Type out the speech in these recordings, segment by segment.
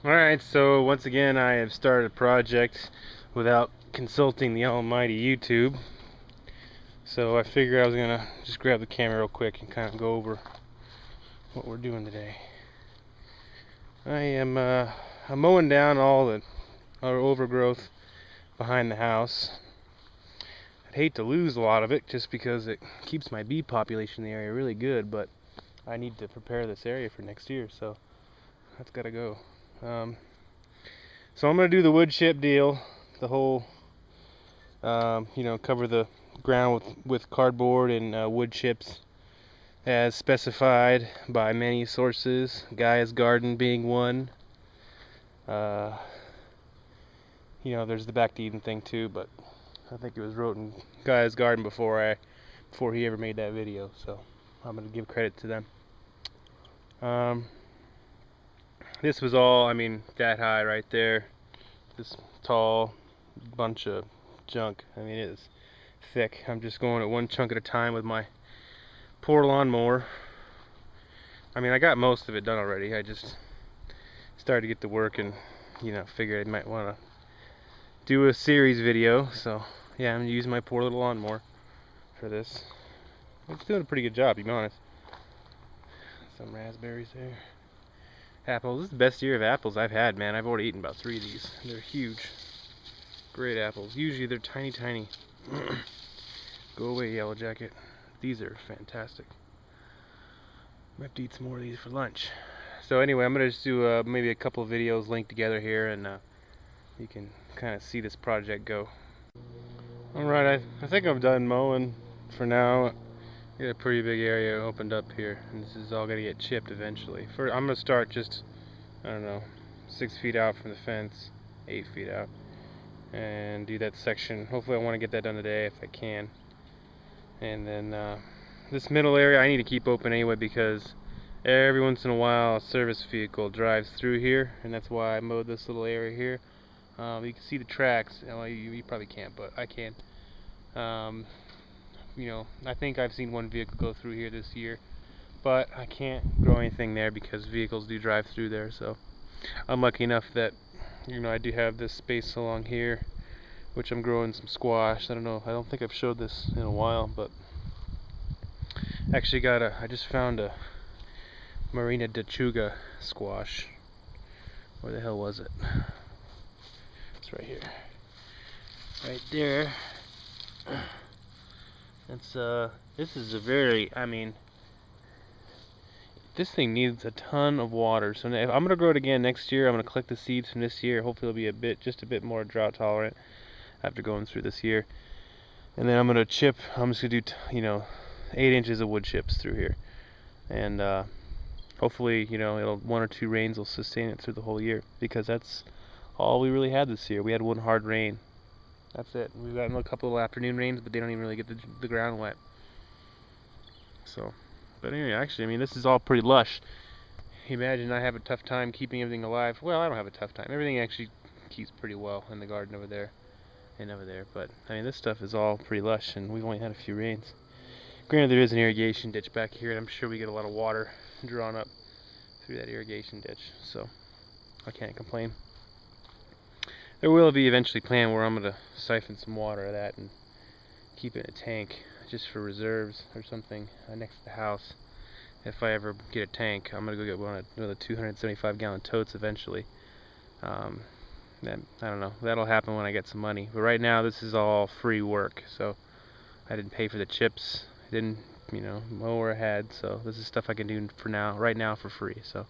Alright, so once again I have started a project without consulting the almighty YouTube. So I figured I was gonna just grab the camera real quick and kind of go over what we're doing today. I'm mowing down all the overgrowth behind the house. I'd hate to lose a lot of it just because it keeps my bee population in the area really good, but I need to prepare this area for next year, so that's gotta go. So I'm gonna do the wood chip deal, the whole cover the ground with cardboard and wood chips as specified by many sources, Guy's Garden being one. There's the back to Eden thing too, but I think it was wrote in Guy's Garden before he ever made that video, so I'm gonna give credit to them. This was all, that high right there, this tall bunch of junk. It is thick. I'm just going at one chunk at a time with my poor lawnmower. I got most of it done already. I just started to get to work and figured I might want to do a series video. So yeah, I'm gonna use my poor little lawnmower for this. It's doing a pretty good job, to be honest. Some raspberries there. Apples. This is the best year of apples I've had, man. I've already eaten about 3 of these. They're huge. Great apples. Usually they're tiny, tiny. Go away, yellow jacket. These are fantastic. I have to eat some more of these for lunch. So anyway, I'm gonna just do maybe a couple of videos linked together here, and you can kind of see this project go. Alright, I think I'm done mowing for now. Got a pretty big area opened up here, and this is all gonna get chipped eventually. I'm gonna start just, I don't know, 6 feet out from the fence, 8 feet out, and do that section. Hopefully I want to get that done today if I can. And then this middle area I need to keep open anyway, because every once in a while a service vehicle drives through here, and that's why I mowed this little area here. You can see the tracks. Well, you probably can't, but I can. I think I've seen one vehicle go through here this year, but I can't grow anything there because vehicles do drive through there. So I'm lucky enough that I do have this space along here, which I'm growing some squash. I don't think I've showed this in a while, but actually I just found a Marina Dachuga squash. Where the hell was it? It's right here. Right there. This is a very, this thing needs a ton of water. So if I'm gonna grow it again next year, I'm gonna collect the seeds from this year. Hopefully it'll be just a bit more drought tolerant after going through this year. And then I'm gonna chip. I'm just gonna do 8 inches of wood chips through here, and hopefully 1 or 2 rains will sustain it through the whole year, because that's all we really had this year. We had one hard rain. That's it. We've gotten a couple of afternoon rains, but they don't even really get the ground wet. So, but anyway, actually, this is all pretty lush. Imagine I have a tough time keeping everything alive. Well, I don't have a tough time. Everything actually keeps pretty well in the garden over there and over there. But this stuff is all pretty lush, and we've only had a few rains. Granted, there is an irrigation ditch back here, and I'm sure we get a lot of water drawn up through that irrigation ditch, so I can't complain. There will be eventually a plan where I'm going to siphon some water of that and keep it in a tank just for reserves or something next to the house. If I ever get a tank, I'm going to go get one of the 275-gallon totes eventually. I don't know. That'll happen when I get some money. But right now, this is all free work, so I didn't pay for the chips. I didn't, mow where I had, so this is stuff I can do for now, right now, for free. So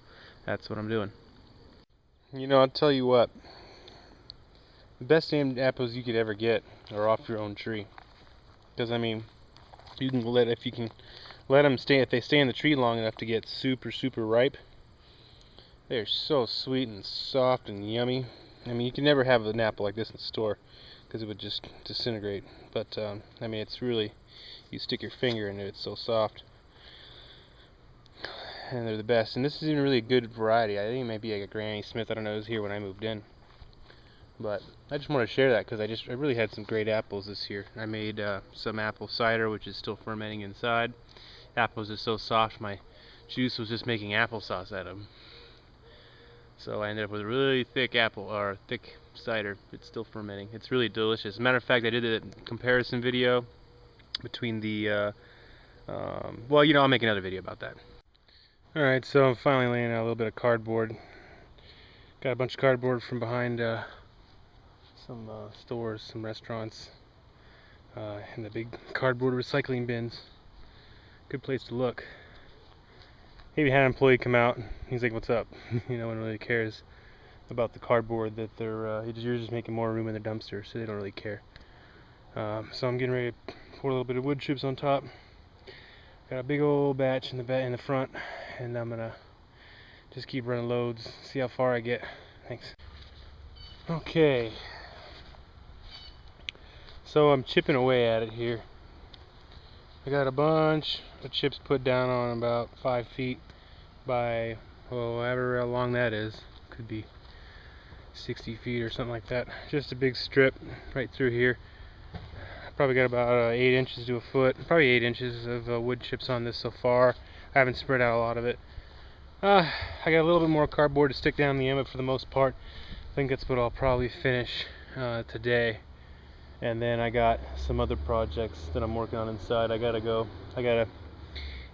that's what I'm doing. I'll tell you what. The best damn apples you could ever get are off your own tree. Because you can if you can let them stay, if they stay in the tree long enough to get super, super ripe, they're so sweet and soft and yummy. You can never have an apple like this in the store because it would just disintegrate. But it's really, you stick your finger in it, it's so soft. And they're the best. And this is even really a good variety. I think it might be like a Granny Smith. I don't know, it was here when I moved in. But I just want to share that because I really had some great apples this year. I made some apple cider, which is still fermenting inside. Apples are so soft, my juice was just making applesauce out of them. So I ended up with a really thick apple, or thick cider. It's still fermenting. It's really delicious. As a matter of fact, I did a comparison video between the, well, I'll make another video about that. Alright, so I'm finally laying out a little bit of cardboard. Got a bunch of cardboard from behind some stores, some restaurants, and the big cardboard recycling bins. Good place to look. Maybe had an employee come out. He's like, "What's up?" No one really cares about the cardboard that you're just making more room in the dumpster, so they don't really care. So I'm getting ready to pour a little bit of wood chips on top. Got a big old batch in the front, and I'm gonna just keep running loads, see how far I get. Thanks. Okay. So I'm chipping away at it here. I got a bunch of chips put down on about 5 feet by, well, however long that is. Could be 60 feet or something like that. Just a big strip right through here. Probably got about 8 inches to a foot. Probably 8 inches of wood chips on this so far. I haven't spread out a lot of it. I got a little bit more cardboard to stick down the end, but for the most part, I think that's what I'll probably finish today. And then I got some other projects that I'm working on inside. I gotta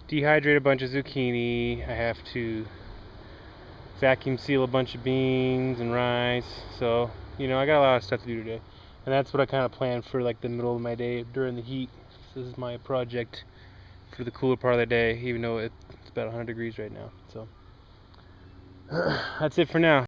dehydrate a bunch of zucchini. I have to vacuum seal a bunch of beans and rice. So, I got a lot of stuff to do today. And that's what I kind of planned for like the middle of my day during the heat. This is my project for the cooler part of the day, even though it's about 100 degrees right now. So, that's it for now.